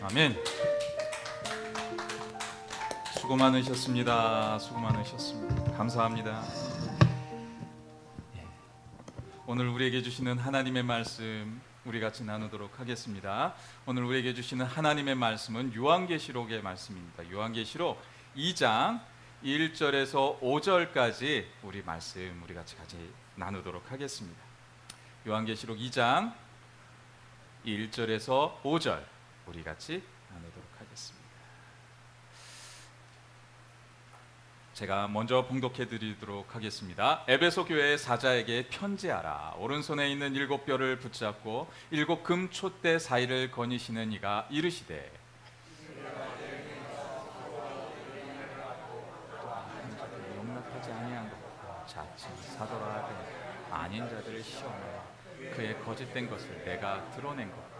아멘. 수고 많으셨습니다. 수고 많으셨습니다. 감사합니다. 오늘 우리에게 주시는 하나님의 말씀 우리 같이 나누도록 하겠습니다. 오늘 우리에게 주시는 하나님의 말씀은 요한계시록의 말씀입니다. 요한계시록 2장 1절에서 5절까지 우리 말씀 우리 같이 나누도록 하겠습니다. 요한계시록 2장 1절에서 5절 우리 같이 나누도록 하겠습니다. 제가 먼저 봉독해 드리도록 하겠습니다. 에베소 교회의 사자에게 편지하라. 오른손에 있는 7뼈를 붙잡고 7 금 촛대 사이를 거니시는 이가 이르시되 용납하지 아니한 것 자칭 사도라 하되 아닌 자들을 시험하여 그의 거짓된 것을 내가 드러낸 것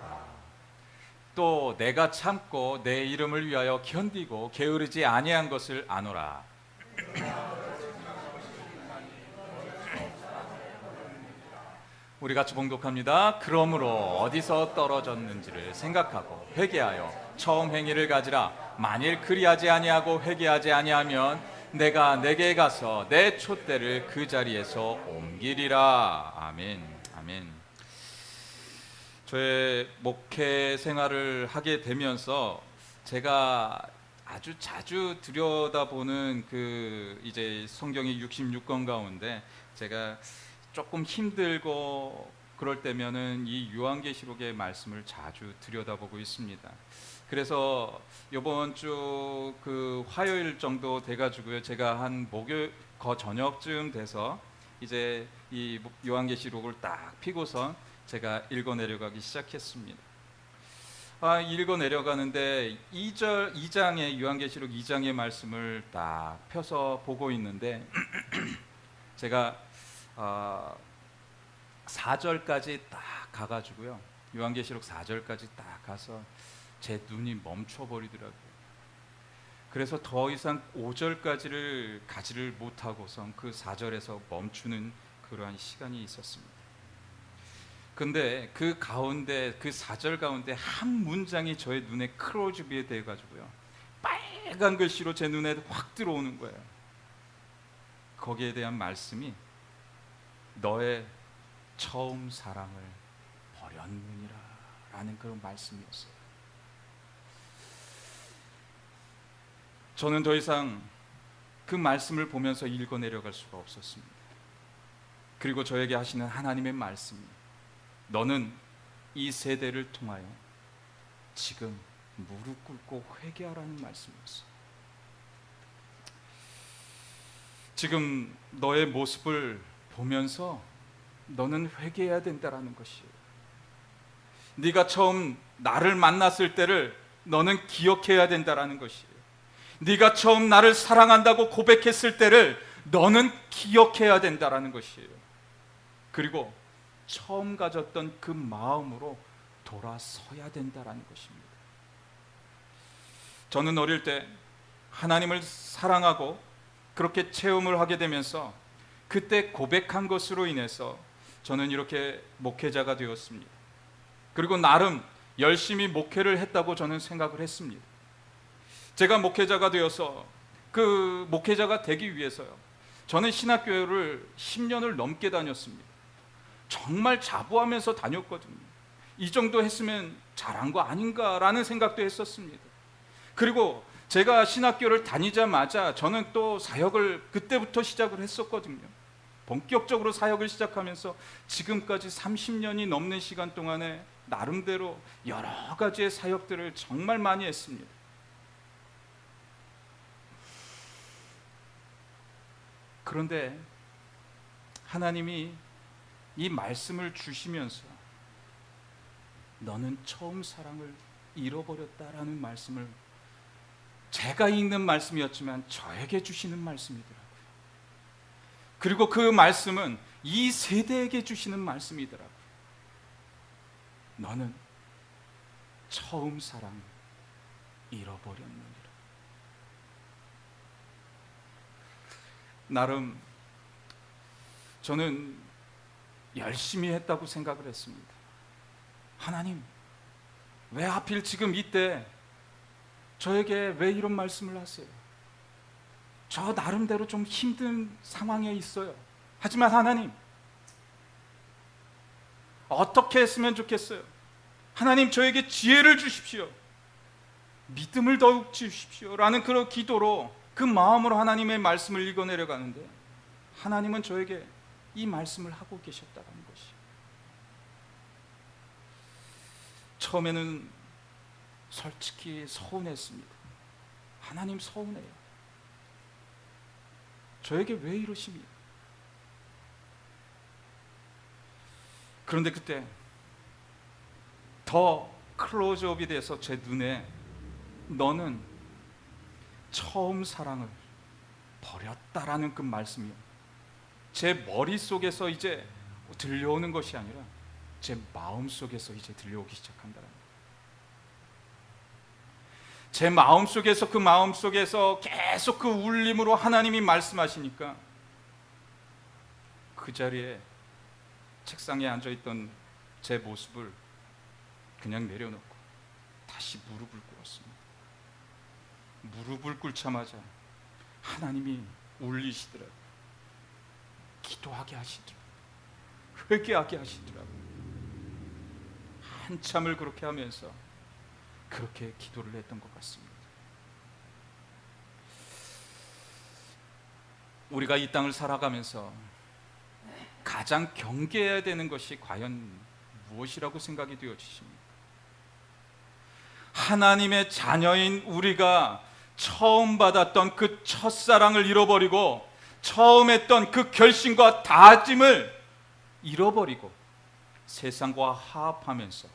또 내가 참고 내 이름을 위하여 견디고 게으르지 아니한 것을 아노라. 우리 같이 봉독합니다. 그러므로 어디서 떨어졌는지를 생각하고 회개하여 처음 행위를 가지라. 만일 그리하지 아니하고 회개하지 아니하면 내가 내게 가서 내 촛대를 그 자리에서 옮기리라. 아멘. 아멘. 저의 목회 생활을 하게 되면서 제가 아주 자주 들여다보는 그 이제 성경의 66권 가운데 제가 조금 힘들고 그럴 때면은 이 요한계시록의 말씀을 자주 들여다보고 있습니다. 그래서 이번 주 그 화요일 정도 돼가지고요, 제가 한 목요일 저녁쯤 돼서 이제 이 요한계시록을 딱 피고선 제가 읽어 내려가기 시작했습니다. 읽어 내려가는데 2장의 요한계시록 2장의 말씀을 딱 펴서 보고 있는데 제가 4절까지 딱 가가지고요, 요한계시록 4절까지 딱 가서 제 눈이 멈춰버리더라고요. 그래서 더 이상 5절까지를 가지를 못하고선 그 4절에서 멈추는 그러한 시간이 있었습니다. 근데 그 가운데 그 4절 가운데 한 문장이 저의 눈에 크로즈비에 돼 가지고요, 빨간 글씨로 제 눈에 확 들어오는 거예요. 거기에 대한 말씀이 너의 처음 사랑을 버렸느니라 라는 그런 말씀이었어요. 저는 더 이상 그 말씀을 보면서 읽어 내려갈 수가 없었습니다. 그리고 저에게 하시는 하나님의 말씀이 너는 이 세대를 통하여 지금 무릎 꿇고 회개하라는 말씀이었어요. 지금 너의 모습을 보면서 너는 회개해야 된다라는 것이에요. 네가 처음 나를 만났을 때를 너는 기억해야 된다라는 것이에요. 네가 처음 나를 사랑한다고 고백했을 때를 너는 기억해야 된다라는 것이에요. 그리고 처음 가졌던 그 마음으로 돌아서야 된다라는 것입니다. 저는 어릴 때 하나님을 사랑하고 그렇게 체험을 하게 되면서 그때 고백한 것으로 인해서 저는 이렇게 목회자가 되었습니다. 그리고 나름 열심히 목회를 했다고 저는 생각을 했습니다. 제가 목회자가 되어서 그 목회자가 되기 위해서요, 저는 신학교를 10년을 넘게 다녔습니다. 정말 자부하면서 다녔거든요. 이 정도 했으면 잘한 거 아닌가라는 생각도 했었습니다. 그리고 제가 신학교를 다니자마자 저는 또 사역을 그때부터 시작을 했었거든요. 본격적으로 사역을 시작하면서 지금까지 30년이 넘는 시간 동안에 나름대로 여러 가지의 사역들을 정말 많이 했습니다. 그런데 하나님이 이 말씀을 주시면서 너는 처음 사랑을 잃어버렸다라는 말씀을, 제가 읽는 말씀이었지만 저에게 주시는 말씀이더라고요. 그리고 그 말씀은 이 세대에게 주시는 말씀이더라고요. 너는 처음 사랑을 잃어버렸느니라. 나름 저는 열심히 했다고 생각을 했습니다. 하나님, 왜 하필 지금 이때 저에게 왜 이런 말씀을 하세요? 저 나름대로 좀 힘든 상황에 있어요. 하지만 하나님, 어떻게 했으면 좋겠어요? 하나님, 저에게 지혜를 주십시오. 믿음을 더욱 주십시오. 라는 그런 기도로, 그 마음으로 하나님의 말씀을 읽어내려가는데, 하나님은 저에게 이 말씀을 하고 계셨다는 것이, 처음에는 솔직히 서운했습니다. 하나님, 서운해요. 저에게 왜 이러십니까? 그런데 그때 더 클로즈업이 돼서 제 눈에, 너는 처음 사랑을 버렸다라는 그 말씀이요, 제 머릿속에서 이제 들려오는 것이 아니라 제 마음속에서 이제 들려오기 시작한다는 거예요. 제 마음속에서, 그 마음속에서 계속 그 울림으로 하나님이 말씀하시니까, 그 자리에 책상에 앉아있던 제 모습을 그냥 내려놓고 다시 무릎을 꿇었습니다. 무릎을 꿇자마자 하나님이 울리시더라고요. 기도하게 하시더라고요. 회개하게 하시더라고요. 한참을 그렇게 하면서 그렇게 기도를 했던 것 같습니다. 우리가 이 땅을 살아가면서 가장 경계해야 되는 것이 과연 무엇이라고 생각이 되어지십니까? 하나님의 자녀인 우리가 처음 받았던 그 첫사랑을 잃어버리고, 처음 했던 그 결심과 다짐을 잃어버리고, 세상과 화합하면서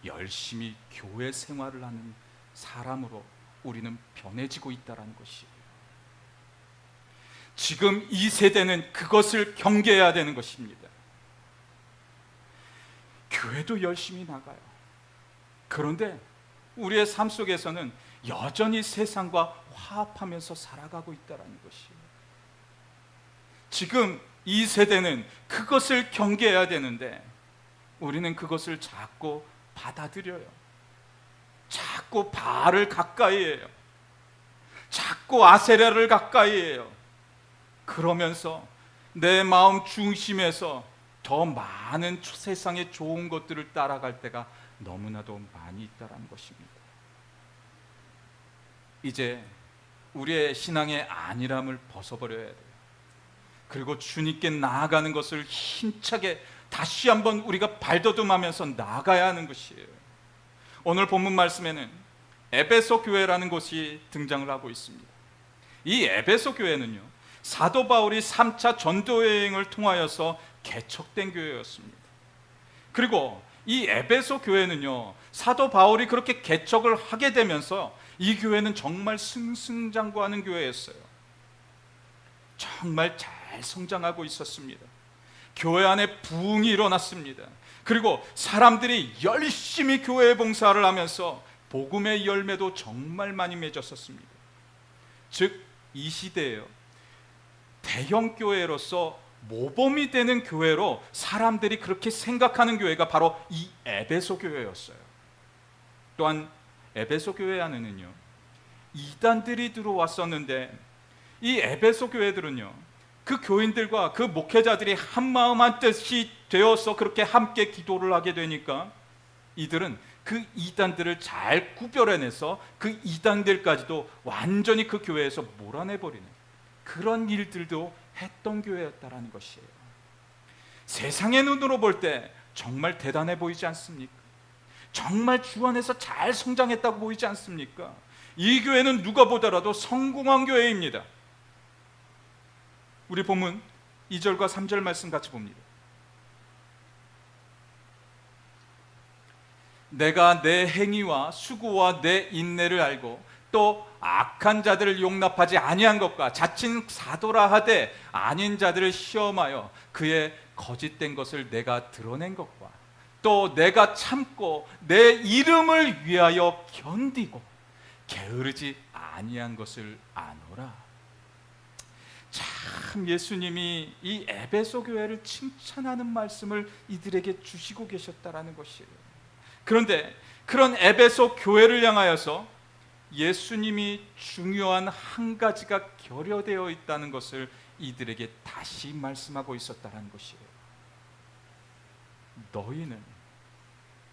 열심히 교회 생활을 하는 사람으로 우리는 변해지고 있다는 것이에요. 지금 이 세대는 그것을 경계해야 되는 것입니다. 교회도 열심히 나가요. 그런데 우리의 삶 속에서는 여전히 세상과 화합하면서 살아가고 있다는 것이에요. 지금 이 세대는 그것을 경계해야 되는데, 우리는 그것을 자꾸 받아들여요. 자꾸 바알을 가까이 해요. 자꾸 아세라를 가까이 해요. 그러면서 내 마음 중심에서 더 많은 세상의 좋은 것들을 따라갈 때가 너무나도 많이 있다는 것입니다. 이제 우리의 신앙의 안일함을 벗어버려야 돼요. 그리고 주님께 나아가는 것을 힘차게 다시 한번 우리가 발돋움하면서 나아가야 하는 것이에요. 오늘 본문 말씀에는 에베소 교회라는 곳이 등장을 하고 있습니다. 이 에베소 교회는요, 사도 바울이 3차 전도 여행을 통하여서 개척된 교회였습니다. 그리고 이 에베소 교회는요, 사도 바울이 그렇게 개척을 하게 되면서 이 교회는 정말 승승장구하는 교회였어요. 정말 잘 성장하고 있었습니다. 교회 안에 부흥이 일어났습니다. 그리고 사람들이 열심히 교회 봉사를 하면서 복음의 열매도 정말 많이 맺었었습니다. 즉, 이 시대에요, 대형 교회로서 모범이 되는 교회로 사람들이 그렇게 생각하는 교회가 바로 이 에베소 교회였어요. 또한 에베소 교회 안에는요, 이단들이 들어왔었는데, 이 에베소 교회들은요, 그 교인들과 그 목회자들이 한마음 한뜻이 되어서 그렇게 함께 기도를 하게 되니까, 이들은 그 이단들을 잘 구별해내서 그 이단들까지도 완전히 그 교회에서 몰아내버리는 그런 일들도 했던 교회였다라는 것이에요. 세상의 눈으로 볼 때 정말 대단해 보이지 않습니까? 정말 주 안에서 잘 성장했다고 보이지 않습니까? 이 교회는 누가 보더라도 성공한 교회입니다. 우리 본문 2절과 3절 말씀 같이 봅니다. 내가 내 행위와 수고와 내 인내를 알고 또 악한 자들을 용납하지 아니한 것과 자칭 사도라 하되 아닌 자들을 시험하여 그의 거짓된 것을 내가 드러낸 것과 또 내가 참고 내 이름을 위하여 견디고 게으르지 아니한 것을 아노라. 참, 예수님이 이 에베소 교회를 칭찬하는 말씀을 이들에게 주시고 계셨다라는 것이에요. 그런데 그런 에베소 교회를 향하여서 예수님이 중요한 한 가지가 결여되어 있다는 것을 이들에게 다시 말씀하고 있었다는 것이에요. 너희는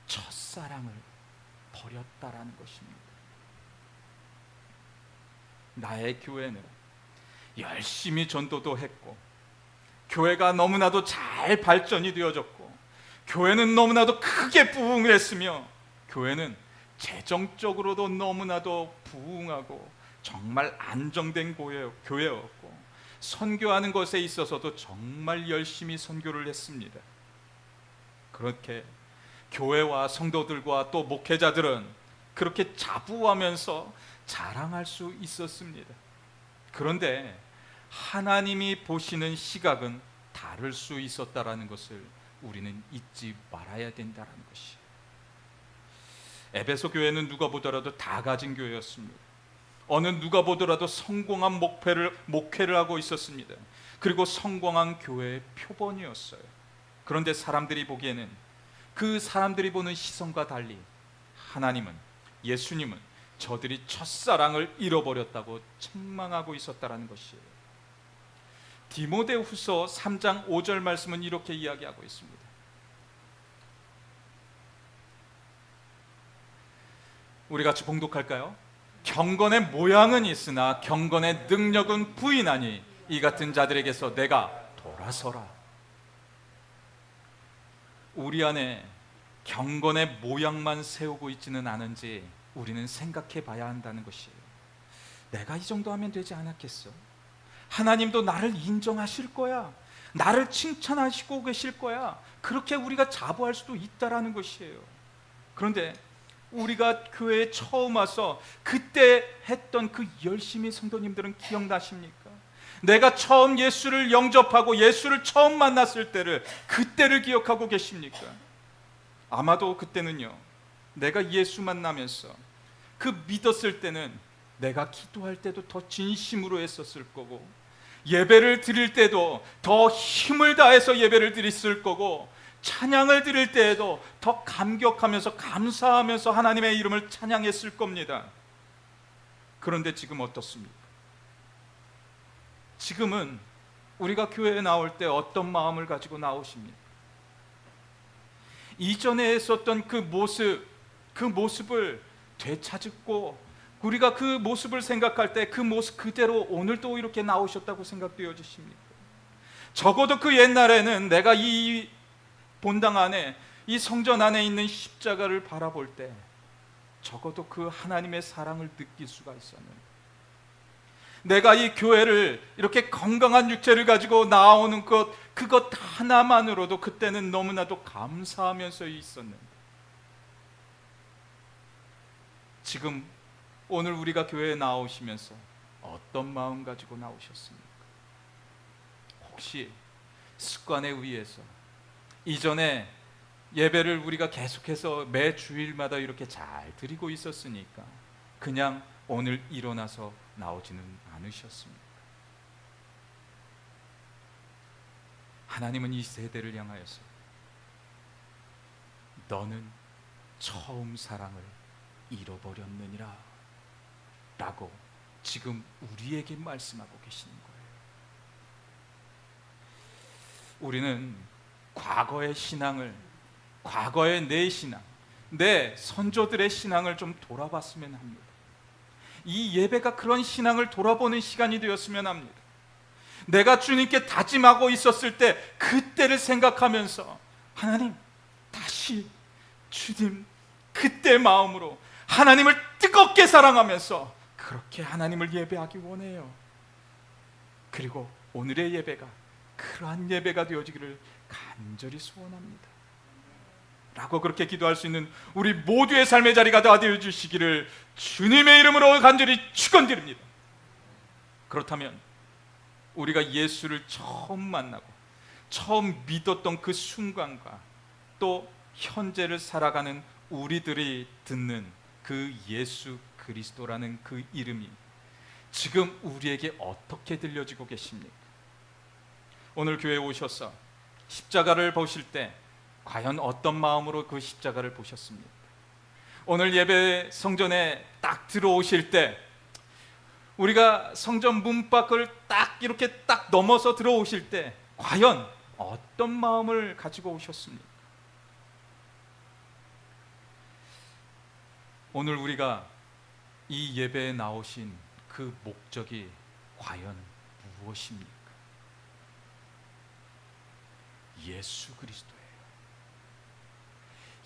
첫사랑을 버렸다라는 것입니다. 나의 교회는 열심히 전도도 했고, 교회가 너무나도 잘 발전이 되어졌고, 교회는 너무나도 크게 부흥했으며, 교회는 재정적으로도 너무나도 부흥하고 정말 안정된 교회였고, 선교하는 것에 있어서도 정말 열심히 선교를 했습니다. 그렇게 교회와 성도들과 또 목회자들은 그렇게 자부하면서 자랑할 수 있었습니다. 그런데 하나님이 보시는 시각은 다를 수 있었다라는 것을 우리는 잊지 말아야 된다는 것이에요. 에베소 교회는 누가 보더라도 다 가진 교회였습니다. 어느 누가 보더라도 성공한 목회를 하고 있었습니다. 그리고 성공한 교회의 표본이었어요. 그런데 사람들이 보기에는 그 사람들이 보는 시선과 달리 하나님은, 예수님은 저들이 첫사랑을 잃어버렸다고 책망하고 있었다는 것이에요. 디모데후서 3장 5절 말씀은 이렇게 이야기하고 있습니다. 우리 같이 봉독할까요? 경건의 모양은 있으나 경건의 능력은 부인하니 이 같은 자들에게서 내가 돌아서라. 우리 안에 경건의 모양만 세우고 있지는 않은지 우리는 생각해 봐야 한다는 것이에요. 내가 이 정도 하면 되지 않았겠어? 하나님도 나를 인정하실 거야. 나를 칭찬하시고 계실 거야. 그렇게 우리가 자부할 수도 있다라는 것이에요. 그런데 우리가 교회에 처음 와서 그때 했던 그 열심히 성도님들은 기억나십니까? 내가 처음 예수를 영접하고 예수를 처음 만났을 때를, 그때를 기억하고 계십니까? 아마도 그때는요, 내가 예수 만나면서 그 믿었을 때는 내가 기도할 때도 더 진심으로 했었을 거고, 예배를 드릴 때도 더 힘을 다해서 예배를 드렸을 거고, 찬양을 드릴 때에도 더 감격하면서 감사하면서 하나님의 이름을 찬양했을 겁니다. 그런데 지금 어떻습니까? 지금은 우리가 교회에 나올 때 어떤 마음을 가지고 나오십니까? 이전에 했었던 그 모습을 되찾고, 우리가 그 모습을 생각할 때 그 모습 그대로 오늘도 이렇게 나오셨다고 생각되어지십니까? 적어도 그 옛날에는 내가 이 본당 안에, 이 성전 안에 있는 십자가를 바라볼 때 적어도 그 하나님의 사랑을 느낄 수가 있었는데, 내가 이 교회를 이렇게 건강한 육체를 가지고 나오는 그것 하나만으로도 그때는 너무나도 감사하면서 있었는데, 지금 오늘 우리가 교회에 나오시면서 어떤 마음 가지고 나오셨습니까? 혹시 습관에 의해서 이전에 예배를 우리가 계속해서 매 주일마다 이렇게 잘 드리고 있었으니까 그냥 오늘 일어나서 나오지는 않으셨습니까? 하나님은 이 세대를 향하여서 너는 처음 사랑을 잃어버렸느니라 라고 지금 우리에게 말씀하고 계시는 거예요. 우리는 과거의 신앙을, 과거의 내 신앙, 내 선조들의 신앙을 좀 돌아봤으면 합니다. 이 예배가 그런 신앙을 돌아보는 시간이 되었으면 합니다. 내가 주님께 다짐하고 있었을 때 그때를 생각하면서 하나님, 다시 주님 그때 마음으로 하나님을 뜨겁게 사랑하면서 그렇게 하나님을 예배하기 원해요. 그리고 오늘의 예배가 그러한 예배가 되어지기를 간절히 소원합니다 라고 그렇게 기도할 수 있는 우리 모두의 삶의 자리가 다 되어주시기를 주님의 이름으로 간절히 축원드립니다. 그렇다면 우리가 예수를 처음 만나고 처음 믿었던 그 순간과 또 현재를 살아가는 우리들이 듣는 그 예수 그리스도라는 그 이름이 지금 우리에게 어떻게 들려지고 계십니까? 오늘 교회에 오셔서 십자가를 보실 때 과연 어떤 마음으로 그 십자가를 보셨습니까? 오늘 예배 성전에 딱 들어오실 때 우리가 성전 문 밖을 딱 이렇게 딱 넘어서 들어오실 때 과연 어떤 마음을 가지고 오셨습니까? 오늘 우리가 이 예배에 나오신 그 목적이 과연 무엇입니까? 예수 그리스도예요.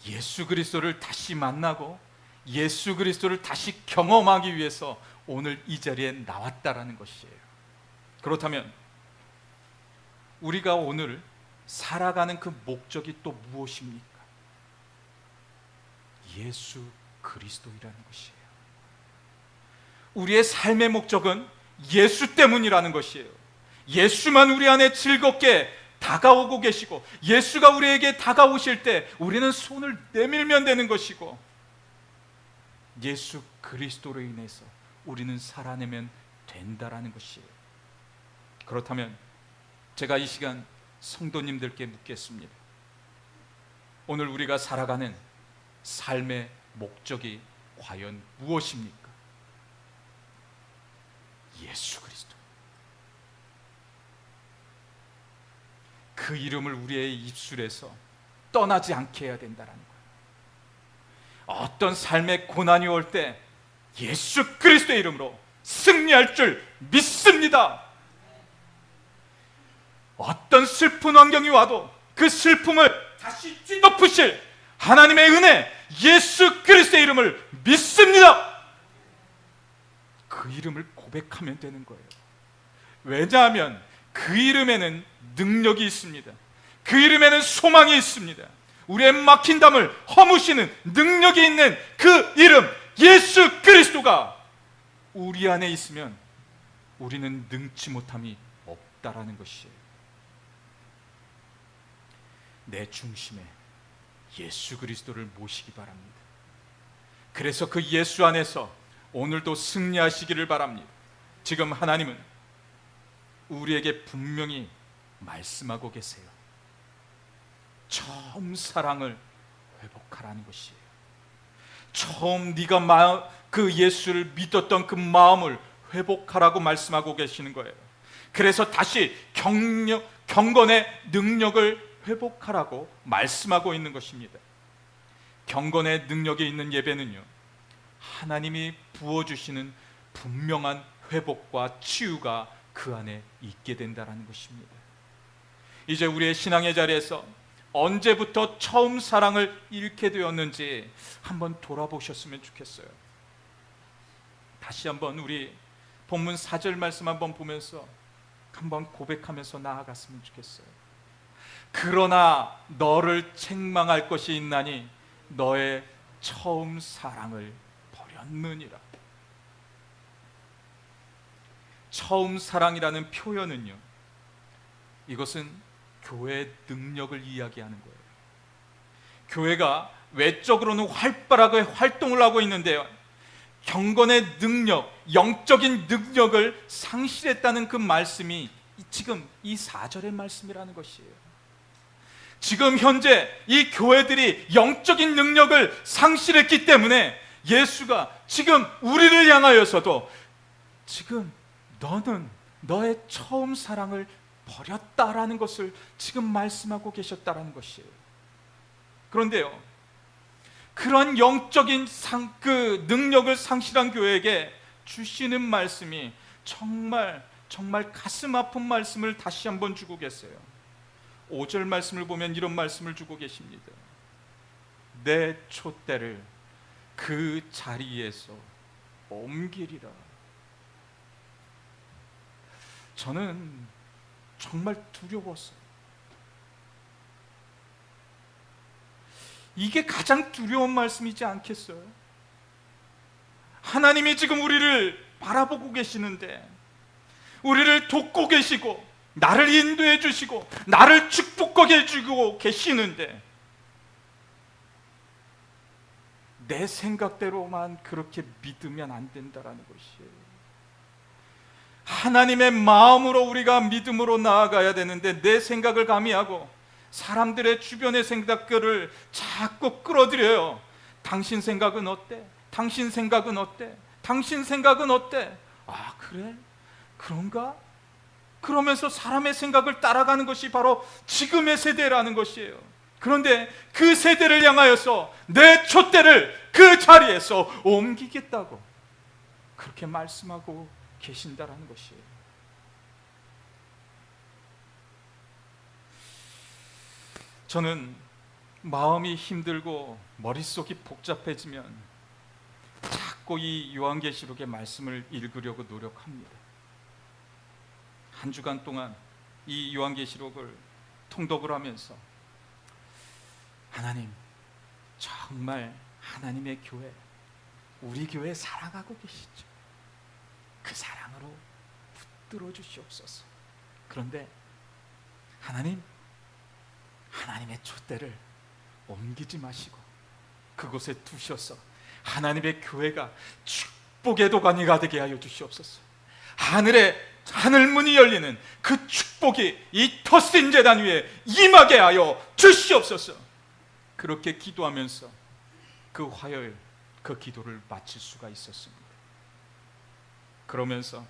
예수 그리스도를 다시 만나고 예수 그리스도를 다시 경험하기 위해서 오늘 이 자리에 나왔다라는 것이에요. 그렇다면 우리가 오늘 살아가는 그 목적이 또 무엇입니까? 예수 그리스도이라는 것이에요. 우리의 삶의 목적은 예수 때문이라는 것이에요. 예수만 우리 안에 즐겁게 다가오고 계시고 예수가 우리에게 다가오실 때 우리는 손을 내밀면 되는 것이고 예수 그리스도로 인해서 우리는 살아내면 된다라는 것이에요. 그렇다면 제가 이 시간 성도님들께 묻겠습니다. 오늘 우리가 살아가는 삶의 목적이 과연 무엇입니까? 예수 그리스도. 그 이름을 우리의 입술에서 떠나지 않게 해야 된다는 거예요. 어떤 삶의 고난이 올 때 예수 그리스도의 이름으로 승리할 줄 믿습니다. 어떤 슬픈 환경이 와도 그 슬픔을 다시 뒤덮으실 하나님의 은혜, 예수 그리스도의 이름을 믿습니다. 그 이름을 고백하면 되는 거예요. 왜냐하면 그 이름에는 능력이 있습니다. 그 이름에는 소망이 있습니다. 우리의 막힌 담을 허무시는 능력이 있는 그 이름 예수 그리스도가 우리 안에 있으면 우리는 능치 못함이 없다라는 것이에요. 내 중심에 예수 그리스도를 모시기 바랍니다. 그래서 그 예수 안에서 오늘도 승리하시기를 바랍니다. 지금 하나님은 우리에게 분명히 말씀하고 계세요. 처음 사랑을 회복하라는 것이에요. 처음 네가 그 예수를 믿었던 그 마음을 회복하라고 말씀하고 계시는 거예요. 그래서 다시 경건의 능력을 회복하라고 말씀하고 있는 것입니다. 경건의 능력이 있는 예배는요, 하나님이 부어주시는 분명한 회복과 치유가 그 안에 있게 된다는 것입니다. 이제 우리의 신앙의 자리에서 언제부터 처음 사랑을 잃게 되었는지 한번 돌아보셨으면 좋겠어요. 다시 한번 우리 본문 4절 말씀 한번 보면서 한번 고백하면서 나아갔으면 좋겠어요. 그러나 너를 책망할 것이 있나니 너의 처음 사랑을 버렸느니라. 처음 사랑이라는 표현은요, 이것은 교회의 능력을 이야기하는 거예요. 교회가 외적으로는 활발하게 활동을 하고 있는데요, 경건의 능력, 영적인 능력을 상실했다는 그 말씀이 지금 이 4절의 말씀이라는 것이에요. 지금 현재 이 교회들이 영적인 능력을 상실했기 때문에 예수가 지금 우리를 향하여서도 지금 너는 너의 처음 사랑을 버렸다라는 것을 지금 말씀하고 계셨다라는 것이에요. 그런데요, 그런 영적인 그 능력을 상실한 교회에게 주시는 말씀이 정말 가슴 아픈 말씀을 다시 한번 주고 계세요. 5절 말씀을 보면 이런 말씀을 주고 계십니다. 내 촛대를 그 자리에서 옮기리라. 저는 정말 두려웠어요. 이게 가장 두려운 말씀이지 않겠어요? 하나님이 지금 우리를 바라보고 계시는데, 우리를 돕고 계시고 나를 인도해 주시고 나를 축복하게 해주고 계시는데, 내 생각대로만 그렇게 믿으면 안 된다라는 것이에요. 하나님의 마음으로 우리가 믿음으로 나아가야 되는데, 내 생각을 가미하고 사람들의 주변의 생각들을 자꾸 끌어들여요. 당신 생각은 어때? 당신 생각은 어때? 당신 생각은 어때? 아, 그래? 그런가? 그러면서 사람의 생각을 따라가는 것이 바로 지금의 세대라는 것이에요. 그런데 그 세대를 향하여서 내 촛대를 그 자리에서 옮기겠다고 그렇게 말씀하고 계신다라는 것이에요. 저는 마음이 힘들고 머릿속이 복잡해지면 자꾸 이 요한계시록의 말씀을 읽으려고 노력합니다. 한 주간 동안 이 요한계시록을 통독을 하면서 하나님, 정말 하나님의 교회, 우리 교회 사랑하고 계시죠. 그 사랑으로 붙들어 주시옵소서. 그런데 하나님, 하나님의 촛대를 옮기지 마시고 그곳에 두셔서 하나님의 교회가 축복의 도가니가 되게 하여 주시옵소서. 하늘문이 열리는 그 축복이 이 터스린 제단 위에 임하게 하여 주시옵소서. 그렇게 기도하면서 그 화요일 그 기도를 마칠 수가 있었습니다. 그러면서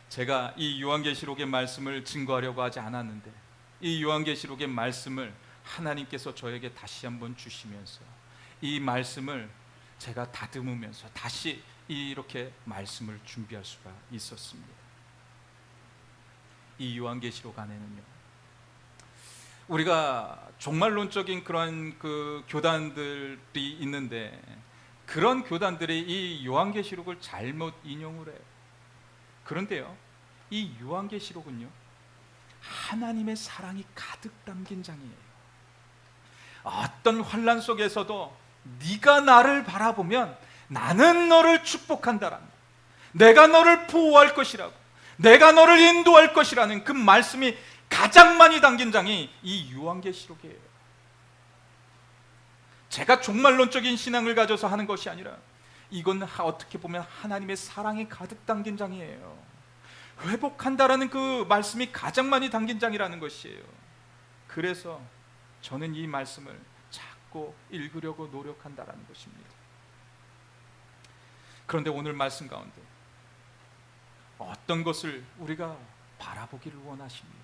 제가 이 요한계시록의 말씀을 증거하려고 하지 않았는데 이 요한계시록의 말씀을 하나님께서 저에게 다시 한번 주시면서 이 말씀을 제가 다듬으면서 다시 이렇게 말씀을 준비할 수가 있었습니다. 이 요한계시록 안에는요, 우리가 종말론적인 그런 그 교단들이 있는데 그런 교단들이 이 요한계시록을 잘못 인용을 해요. 그런데요, 이 요한계시록은요, 하나님의 사랑이 가득 담긴 장이에요. 어떤 환난 속에서도 네가 나를 바라보면 나는 너를 축복한다라는, 내가 너를 보호할 것이라고, 내가 너를 인도할 것이라는 그 말씀이 가장 많이 담긴 장이 이 요한계시록이에요. 제가 종말론적인 신앙을 가져서 하는 것이 아니라 이건 어떻게 보면 하나님의 사랑이 가득 담긴 장이에요. 회복한다라는 그 말씀이 가장 많이 담긴 장이라는 것이에요. 그래서 저는 이 말씀을 자꾸 읽으려고 노력한다라는 것입니다. 그런데 오늘 말씀 가운데 어떤 것을 우리가 바라보기를 원하십니까?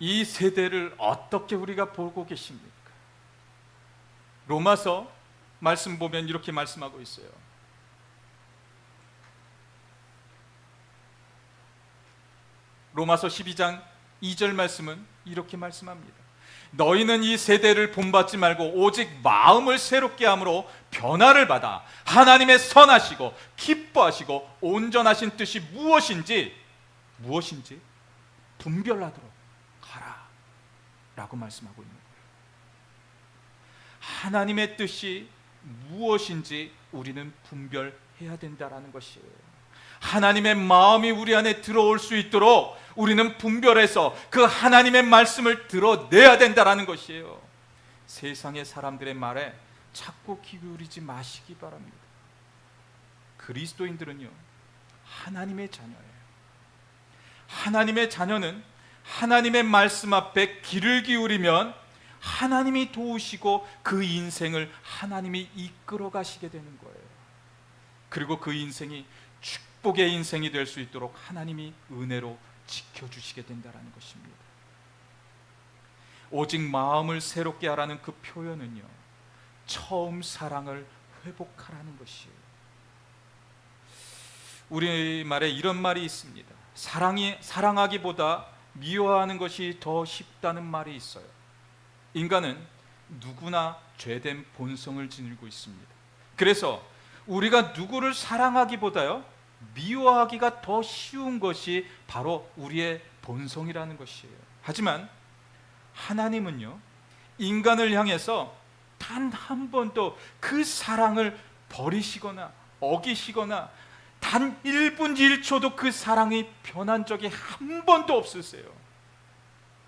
이 세대를 어떻게 우리가 보고 계십니까? 로마서 말씀 보면 이렇게 말씀하고 있어요. 로마서 12장 2절 말씀은 이렇게 말씀합니다. 너희는 이 세대를 본받지 말고 오직 마음을 새롭게 함으로 변화를 받아 하나님의 선하시고 기뻐하시고 온전하신 뜻이 무엇인지 분별하도록 하라 라고 말씀하고 있는 거예요. 하나님의 뜻이 무엇인지 우리는 분별해야 된다라는 것이에요. 하나님의 마음이 우리 안에 들어올 수 있도록 우리는 분별해서 그 하나님의 말씀을 들어내야 된다라는 것이에요. 세상의 사람들의 말에 자꾸 귀 기울이지 마시기 바랍니다. 그리스도인들은요, 하나님의 자녀예요. 하나님의 자녀는 하나님의 말씀 앞에 귀를 기울이면 하나님이 도우시고 그 인생을 하나님이 이끌어 가시게 되는 거예요. 그리고 그 인생이 축복의 인생이 될 수 있도록 하나님이 은혜로 지켜주시게 된다는 것입니다. 오직 마음을 새롭게 하라는 그 표현은요, 처음 사랑을 회복하라는 것이에요. 우리말에 이런 말이 있습니다. 사랑하기보다 미워하는 것이 더 쉽다는 말이 있어요. 인간은 누구나 죄된 본성을 지니고 있습니다. 그래서 우리가 누구를 사랑하기보다요, 미워하기가 더 쉬운 것이 바로 우리의 본성이라는 것이에요. 하지만 하나님은요, 인간을 향해서 단 한 번도 그 사랑을 버리시거나 어기시거나 단 1분 1초도 그 사랑이 변한 적이 한 번도 없으세요.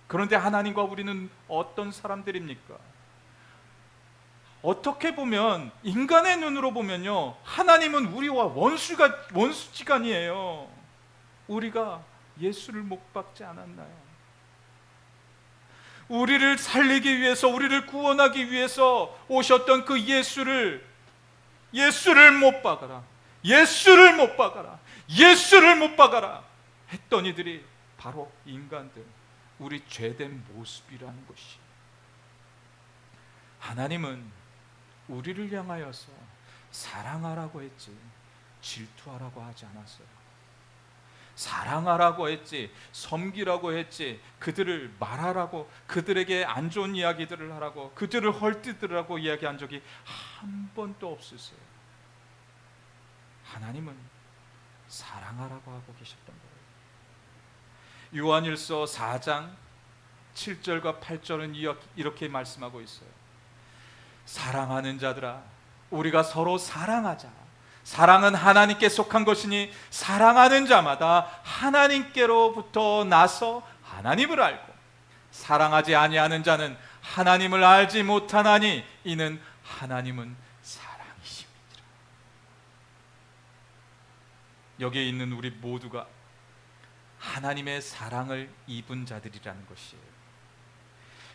그런데 하나님과 우리는 어떤 사람들입니까? 어떻게 보면 인간의 눈으로 보면요, 하나님은 우리와 원수지간이에요. 우리가 예수를 못 박지 않았나요? 우리를 살리기 위해서, 우리를 구원하기 위해서 오셨던 그 예수를 못 박아라, 예수를 못 박아라, 예수를 못 박아라 했던 이들이 바로 인간들, 우리 죄된 모습이라는 것이. 하나님은 우리를 향하여서 사랑하라고 했지 질투하라고 하지 않았어요. 사랑하라고 했지, 섬기라고 했지, 그들을 말하라고, 그들에게 안 좋은 이야기들을 하라고, 그들을 헐뜯으라고 이야기한 적이 한 번도 없었어요. 하나님은 사랑하라고 하고 계셨던 거예요. 요한일서 4장 7절과 8절은 이렇게 말씀하고 있어요. 사랑하는 자들아, 우리가 서로 사랑하자. 사랑은 하나님께 속한 것이니 사랑하는 자마다 하나님께로부터 나서 하나님을 알고, 사랑하지 아니하는 자는 하나님을 알지 못하나니 이는 하나님은 사랑이심이니라. 여기에 있는 우리 모두가 하나님의 사랑을 입은 자들이라는 것이에요.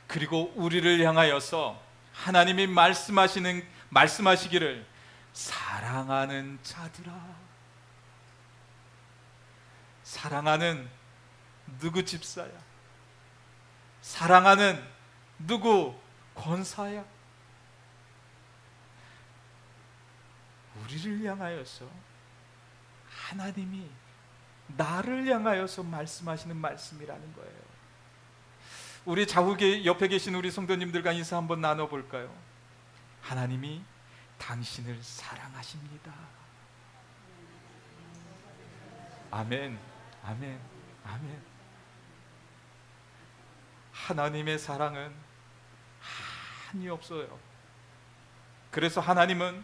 그리고 우리를 향하여서 하나님이 말씀하시기를 사랑하는 자들아. 사랑하는 누구 집사야? 사랑하는 누구 권사야? 우리를 향하여서 하나님이 나를 향하여서 말씀하시는 말씀이라는 거예요. 우리 좌우에 옆에 계신 우리 성도님들과 인사 한번 나눠볼까요? 하나님이 당신을 사랑하십니다. 아멘, 아멘, 아멘. 하나님의 사랑은 한이 없어요. 그래서 하나님은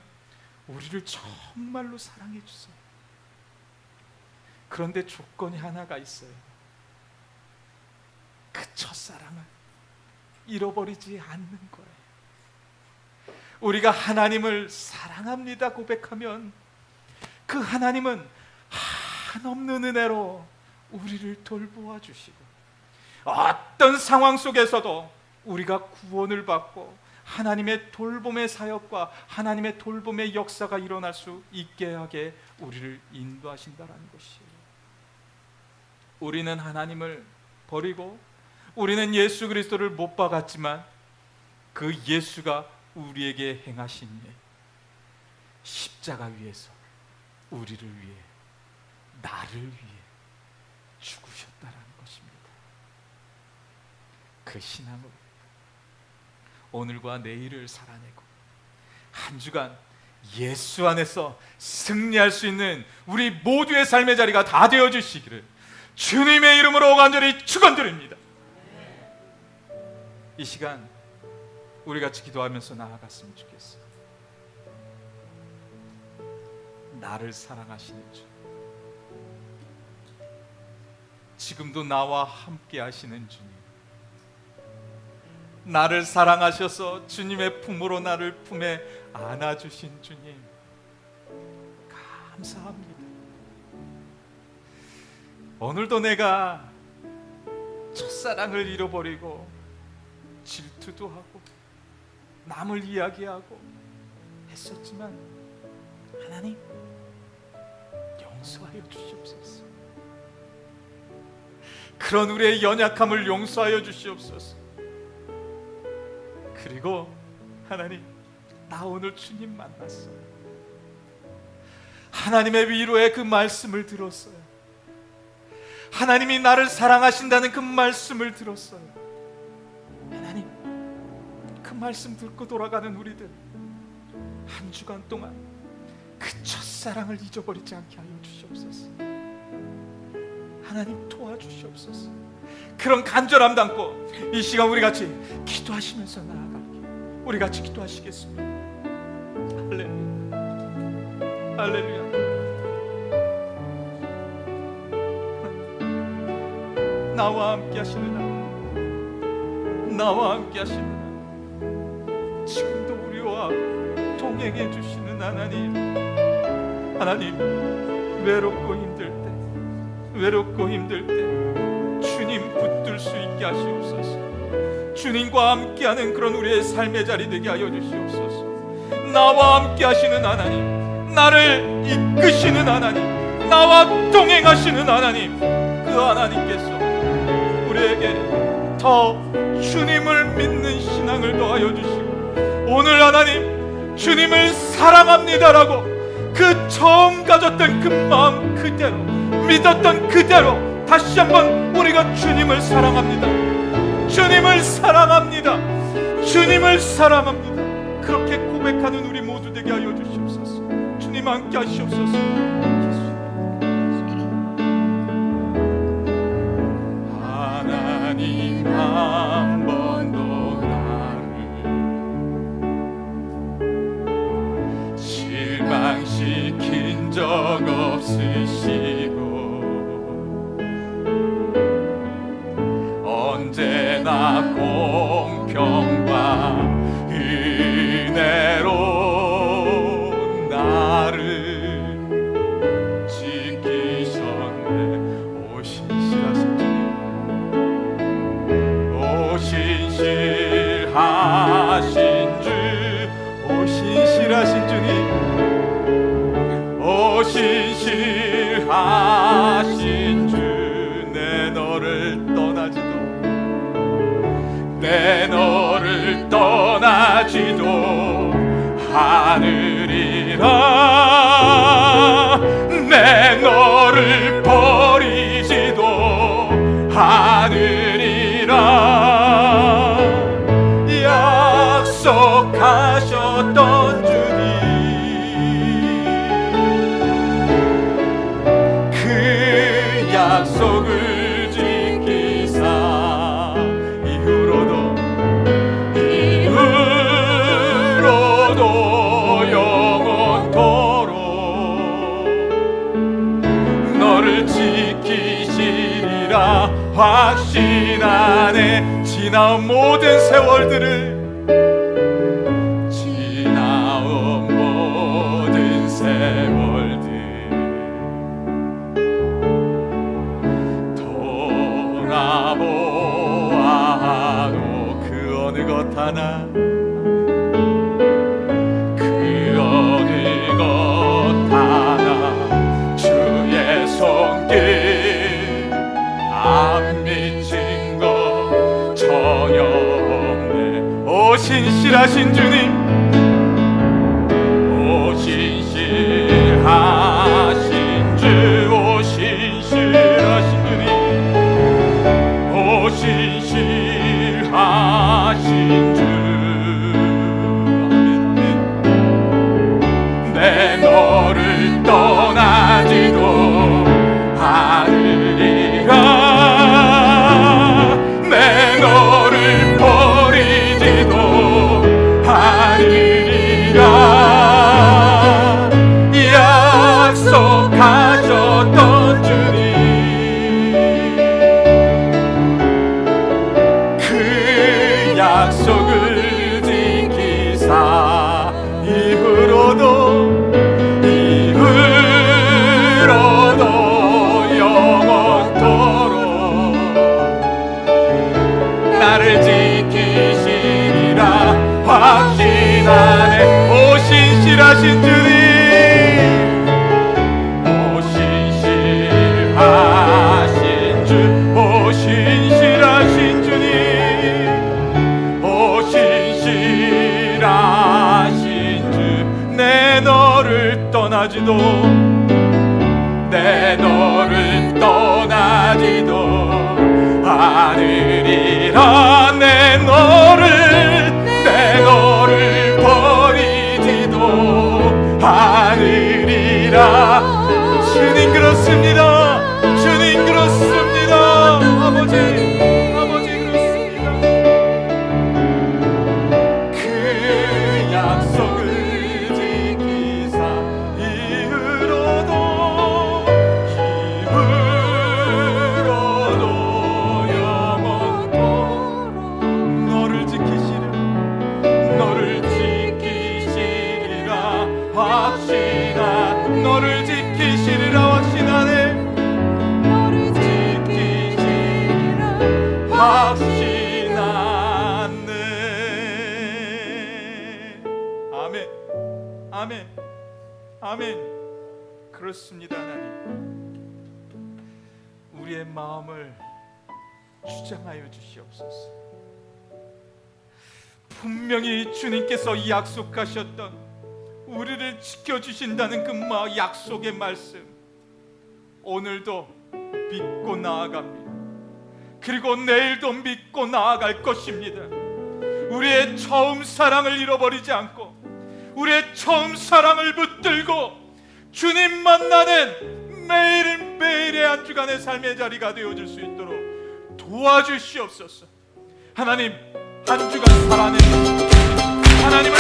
우리를 정말로 사랑해 주세요. 그런데 조건이 하나가 있어요. 그 첫사랑을 잃어버리지 않는 거예요. 우리가 하나님을 사랑합니다 고백하면 그 하나님은 한없는 은혜로 우리를 돌보아 주시고, 어떤 상황 속에서도 우리가 구원을 받고 하나님의 돌봄의 사역과 하나님의 돌봄의 역사가 일어날 수 있게 하게 우리를 인도하신다는 것이에요. 우리는 하나님을 버리고 우리는 예수 그리스도를 못 박았지만 그 예수가 우리에게 행하신 일, 십자가 위에서 우리를 위해, 나를 위해 죽으셨다는 것입니다. 그 신앙으로 오늘과 내일을 살아내고 한 주간 예수 안에서 승리할 수 있는 우리 모두의 삶의 자리가 다 되어주시기를 주님의 이름으로 간절히 축원드립니다. 이 시간 우리 같이 기도하면서 나아갔으면 좋겠어요. 나를 사랑하시는 주, 지금도 나와 함께 하시는 주님, 나를 사랑하셔서 주님의 품으로 나를 품에 안아주신 주님, 감사합니다. 오늘도 내가 첫사랑을 잃어버리고 질투도 하고 남을 이야기하고 했었지만 하나님 용서하여 주시옵소서. 그런 우리의 연약함을 용서하여 주시옵소서. 그리고 하나님, 나 오늘 주님 만났어요. 하나님의 위로의 그 말씀을 들었어요. 하나님이 나를 사랑하신다는 그 말씀을 들었어요. 하나님, 그 말씀 듣고 돌아가는 우리들 한 주간 동안 그 첫사랑을 잊어버리지 않게 하여 주시옵소서. 하나님 도와주시옵소서. 그런 간절함 담고 이 시간 우리 같이 기도하시면서 나아갈게요. 우리 같이 기도하시겠습니다. 할렐루야, 할렐루야. 나와 함께 하시는 하나님, 나와 함께 하시는 하나님, 지금도 우리와 동행해 주시는 하나님, 하나님, 외롭고 힘들 때 주님 붙들 수 있게 하시옵소서. 주님과 함께하는 그런 우리의 삶의 자리 되게 하여 주시옵소서. 나와 함께 하시는 하나님, 나를 이끄시는 하나님, 나와 동행하시는 하나님, 그 하나님께서 우리에게 더 주님을 믿는 신앙을 더하여 주시고, 오늘 하나님 주님을 사랑합니다라고 그 처음 가졌던 그 마음 그대로, 믿었던 그대로 다시 한번 우리가 주님을 사랑합니다, 주님을 사랑합니다, 주님을 사랑합니다, 그렇게 고백하는 우리 모두 되게 하여 주시옵소서. 주님 함께 하시옵소서. 하나님 한 번도 나를 실망시킨 적 없으시고 언제나 공평과 은혜로 나를 지키셨네. 오 신실하신 주님, 오 신실하신 주, 오 신실하신 주님, 오 신실하신 주, 내 너를 떠나지도, 내 너를 떠나지도 않으리라, 내 너를 버리지도 않으리라. 약속하셨던 주님, 그 약속을 지키사 이후로도 영원토록 너를 지키시리라 확신하네. 지나온 모든 세월들을, 지나온 모든 세월들 돌아보아도 그 어느 것 하나, 그 어느 것 하나 주의 손길 안 미친 것 전혀 없네. 오 신실하신 주님, 오 신실하신 주, 오 신실하신 주님, 오 신실하신 주, 내 너를 떠나지도 않으리라, 내 너를 버리지도 않으리라. 약속하셨던 주님, 그 약속을 지키사 이후로도 영원토록 나를 지키시리라 확신하네. 오 신실하신 주님, 오 신실하신 주, 오 신실하신 주님, 오 신실하신 주, 내 너를 떠나지도, 내 너를 떠나지도 않으리라, 내 너를 버리지도 않으리라. 주님 그렇습니다, 주님 그렇습니다, 아버지 그렇습니다. 그 약속을 지키사 이후로도 영원토록 너를 지키시리라 확신하, 너를 지키시리라 확신하네. 너를 지키시리라 확신하네. 아멘. 그렇습니다. 하나님, 우리의 마음을 주장하여 주시옵소서. 분명히 주님께서 약속하셨던 우리를 지켜주신다는 그 약속의 말씀, 오늘도 믿고 나아갑니다. 그리고 내일도 믿고 나아갈 것입니다. 우리의 처음 사랑을 잃어버리지 않고 우리의 처음 사랑을 붙들고 주님 만나는 매일매일의 한 주간의 삶의 자리가 되어질 수 있도록 도와주시옵소서. 하나님, 한 주간 살아내는 하나님을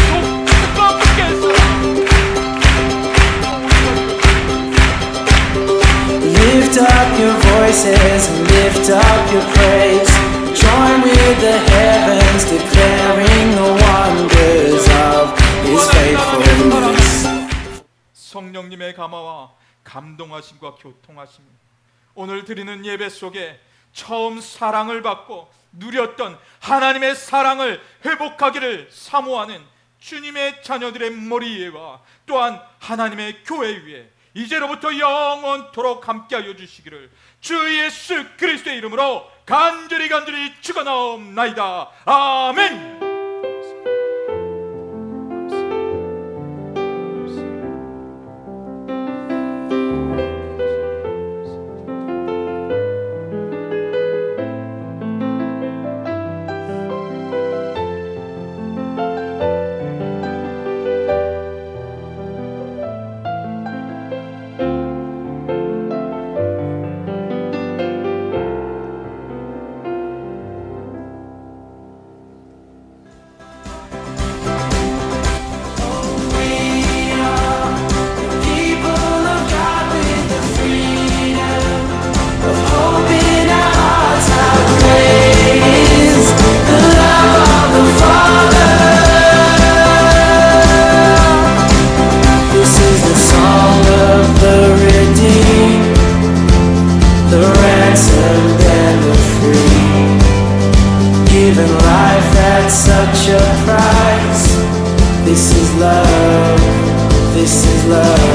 꼭 붙게 해서 Lift up your voices and lift up your praise. Join with the heavens declaring the wonders of His faithfulness. 성령님의 감화와 감동하심과 교통하심, 오늘 드리는 예배 속에 처음 사랑을 받고 누렸던 하나님의 사랑을 회복하기를 사모하는 주님의 자녀들의 머리 위에와 또한 하나님의 교회 위에 이제로부터 영원토록 함께하여 주시기를 주 예수 그리스도의 이름으로 간절히 축원하옵나이다. 아멘. Such a price. This is love. This is love.